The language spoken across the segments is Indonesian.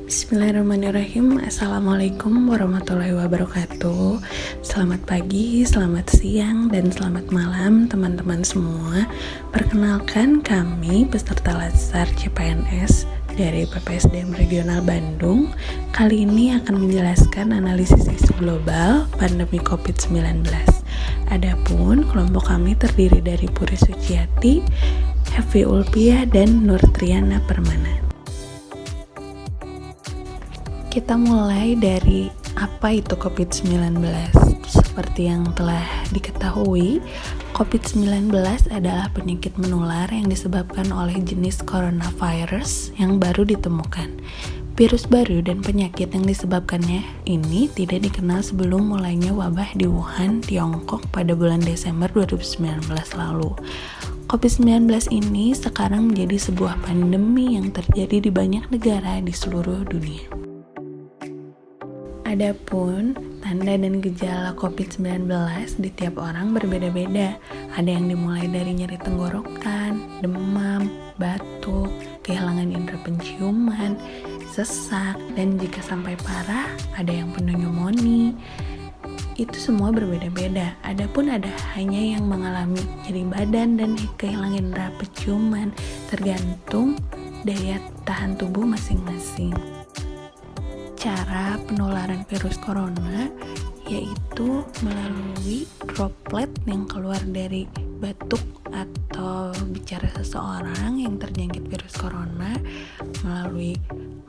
Bismillahirrahmanirrahim. Assalamualaikum warahmatullahi wabarakatuh. Selamat pagi, selamat siang, dan selamat malam teman-teman semua. Perkenalkan, kami peserta Latsar CPNS dari PPSDM Regional Bandung. Kali ini akan menjelaskan analisis isu global pandemi COVID-19. Adapun kelompok kami terdiri dari Puri Suciati, Hefi Ulpiah, dan Nurtriana Permana. Kita mulai dari apa itu COVID-19. Seperti yang telah diketahui, COVID-19 adalah penyakit menular yang disebabkan oleh jenis coronavirus yang baru ditemukan. Virus baru dan penyakit yang disebabkannya ini tidak dikenal sebelum mulainya wabah di Wuhan, Tiongkok pada bulan Desember 2019 lalu. COVID-19 ini sekarang menjadi sebuah pandemi yang terjadi di banyak negara di seluruh dunia. Adapun tanda dan gejala COVID-19 di tiap orang berbeda-beda. Ada yang dimulai dari nyeri tenggorokan, demam, batuk, kehilangan indera penciuman, sesak, dan jika sampai parah, ada yang pneumonia. Itu semua berbeda-beda. Adapun ada hanya yang mengalami nyeri badan dan kehilangan indera penciuman, tergantung daya tahan tubuh masing-masing. Cara penularan virus corona yaitu melalui droplet yang keluar dari batuk atau bicara seseorang yang terjangkit virus corona, melalui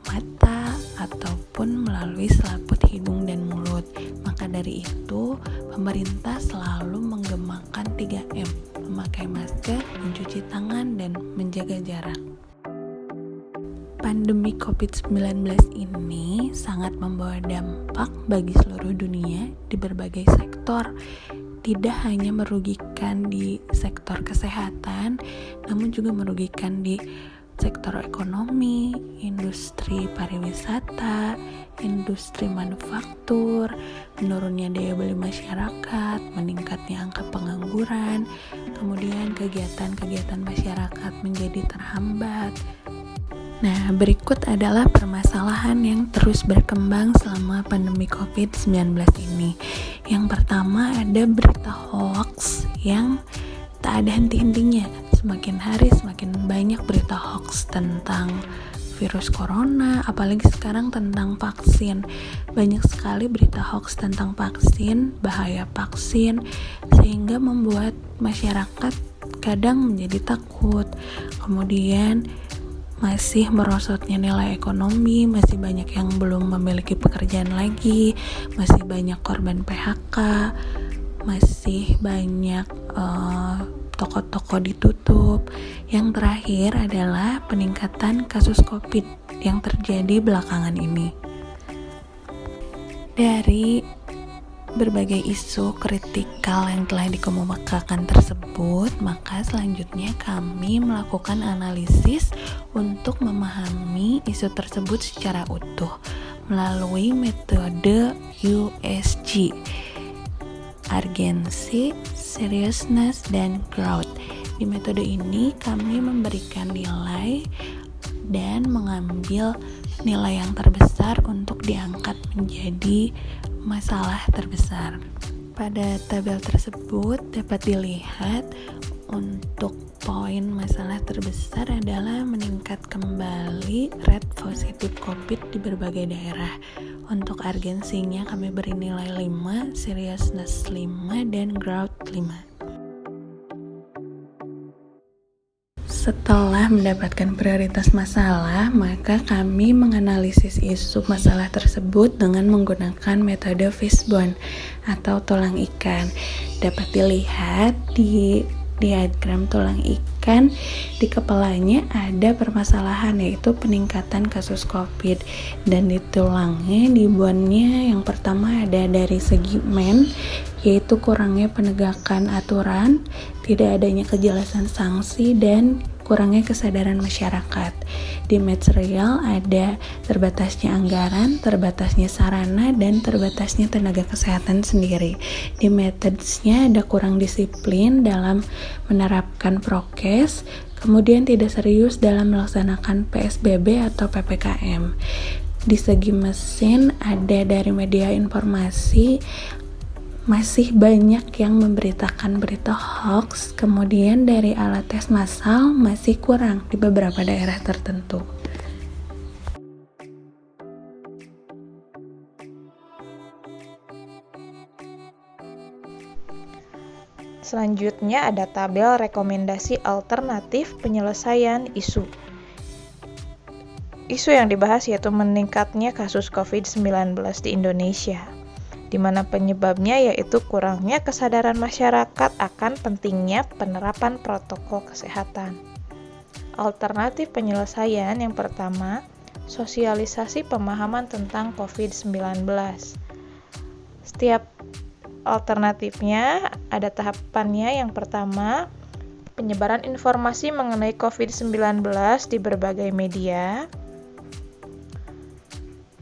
mata ataupun melalui selaput hidung dan mulut. Maka dari itu, pemerintah selalu menggemakan 3M, memakai masker, mencuci tangan, dan menjaga jarak. Pandemi COVID-19 ini sangat membawa dampak bagi seluruh dunia di berbagai sektor. Tidak hanya merugikan di sektor kesehatan, namun juga merugikan di sektor ekonomi, industri pariwisata, industri manufaktur, menurunnya daya beli masyarakat, meningkatnya angka pengangguran, kemudian kegiatan-kegiatan masyarakat menjadi terhambat. Nah, berikut adalah permasalahan yang terus berkembang selama pandemi COVID-19 ini. Yang pertama, ada berita hoax yang tak ada henti-hentinya. Semakin hari semakin banyak berita hoax tentang virus corona, apalagi sekarang tentang vaksin. Banyak sekali berita hoax tentang vaksin, bahaya vaksin, sehingga membuat masyarakat kadang menjadi takut. Kemudian masih merosotnya nilai ekonomi, masih banyak yang belum memiliki pekerjaan lagi, masih banyak korban PHK, masih banyak toko-toko ditutup. Yang terakhir adalah peningkatan kasus COVID yang terjadi belakangan ini. Dari berbagai isu kritikal yang telah dikemukakan tersebut, maka selanjutnya kami melakukan analisis untuk memahami isu tersebut secara utuh melalui metode USG, urgency, seriousness, dan growth. Di metode ini kami memberikan nilai dan mengambil nilai yang terbesar untuk diangkat menjadi masalah terbesar. Pada tabel tersebut dapat dilihat untuk poin masalah terbesar adalah meningkat kembali rate positif COVID di berbagai daerah. Untuk urgensinya kami beri nilai 5, seriousness 5, dan growth 5. Setelah mendapatkan prioritas masalah, maka kami menganalisis isu masalah tersebut dengan menggunakan metode fishbone atau tulang ikan. Dapat dilihat di diagram tulang ikan, di kepalanya ada permasalahan yaitu peningkatan kasus COVID, dan di tulangnya, di bone-nya yang pertama ada dari segi men, yaitu kurangnya penegakan aturan, tidak adanya kejelasan sanksi, dan kurangnya kesadaran masyarakat. Di material ada terbatasnya anggaran, terbatasnya sarana, dan terbatasnya tenaga kesehatan sendiri. Di methods-nya ada kurang disiplin dalam menerapkan prokes, kemudian tidak serius dalam melaksanakan PSBB atau PPKM. di segi mesin ada dari media informasi, masih banyak yang memberitakan berita hoax, kemudian dari alat tes massal masih kurang di beberapa daerah tertentu. Selanjutnya ada tabel rekomendasi alternatif penyelesaian isu. Isu yang dibahas yaitu meningkatnya kasus COVID-19 di Indonesia, di mana penyebabnya yaitu kurangnya kesadaran masyarakat akan pentingnya penerapan protokol kesehatan. Alternatif penyelesaian yang pertama, sosialisasi pemahaman tentang COVID-19. Setiap alternatifnya ada tahapannya. Yang pertama, penyebaran informasi mengenai COVID-19 di berbagai media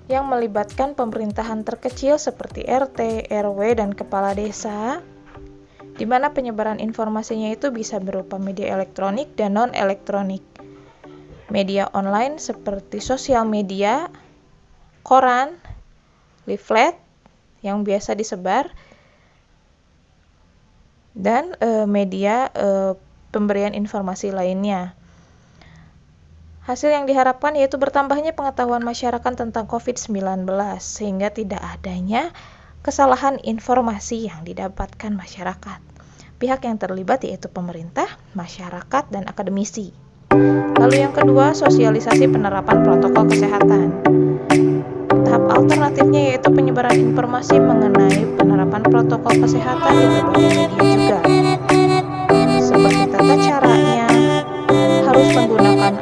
yang melibatkan pemerintahan terkecil seperti RT, RW, dan kepala desa, di mana penyebaran informasinya itu bisa berupa media elektronik dan non-elektronik. Media online seperti sosial media, koran, leaflet yang biasa disebar, dan media pemberian informasi lainnya. Hasil yang diharapkan yaitu bertambahnya pengetahuan masyarakat tentang COVID-19 sehingga tidak adanya kesalahan informasi yang didapatkan masyarakat. Pihak yang terlibat yaitu pemerintah, masyarakat, dan akademisi. Lalu yang kedua, sosialisasi penerapan protokol kesehatan. Tahap alternatifnya yaitu penyebaran informasi mengenai penerapan protokol kesehatan di berbagai media juga. Seperti tata caranya, harus menggunakan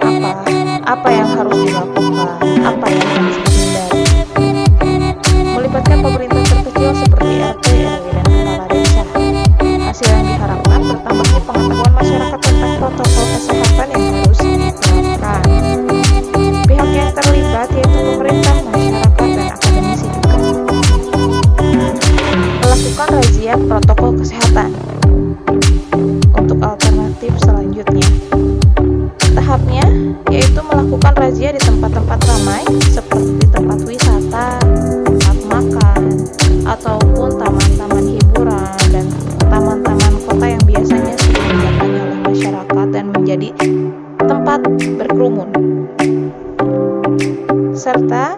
apa yang harus dilakukan, apa yang harus dihindari. Melibatkan pemerintah terkecil seperti RT, RW, dan kepala desa. Hasil yang diharapkan bertambahnya pengetahuan masyarakat tentang protokol kesehatan yang harus diterapkan. Pihak yang terlibat yaitu pemerintah, masyarakat, dan akademisi juga. Melakukan razia protokol kesehatan. Untuk alternatif selanjutnya, tahapnya yaitu melakukan razia di tempat-tempat ramai seperti tempat wisata, tempat makan, ataupun taman-taman hiburan dan taman-taman kota yang biasanya sering didatangi oleh masyarakat dan menjadi tempat berkerumun. Serta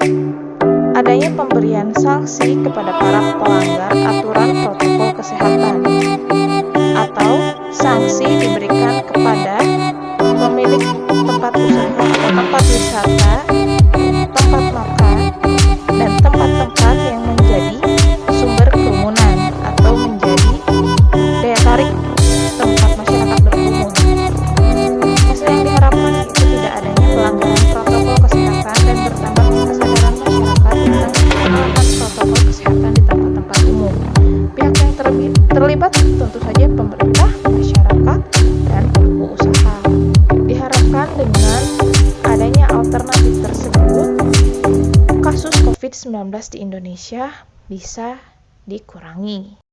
adanya pemberian sanksi kepada para pelanggar aturan protokol kesehatan, atau sanksi diberikan kepada pemilik tempat usaha atau tempat wisata, tempat makan, dan tempat-tempat yang menjadi sumber kerumunan atau menjadi daya tarik tempat masyarakat berkerumun. Hasil yang diharapkan itu tidak adanya pelanggaran protokol kesehatan dan bertambahnya kesadaran masyarakat tentang penerapan protokol kesehatan di tempat-tempat umum. Pihak yang terlibat tentu saja pemerintah, masyarakat, dan pelaku usaha. Diharapkan dengan adanya alternatif tersebut, kasus COVID-19 di Indonesia bisa dikurangi.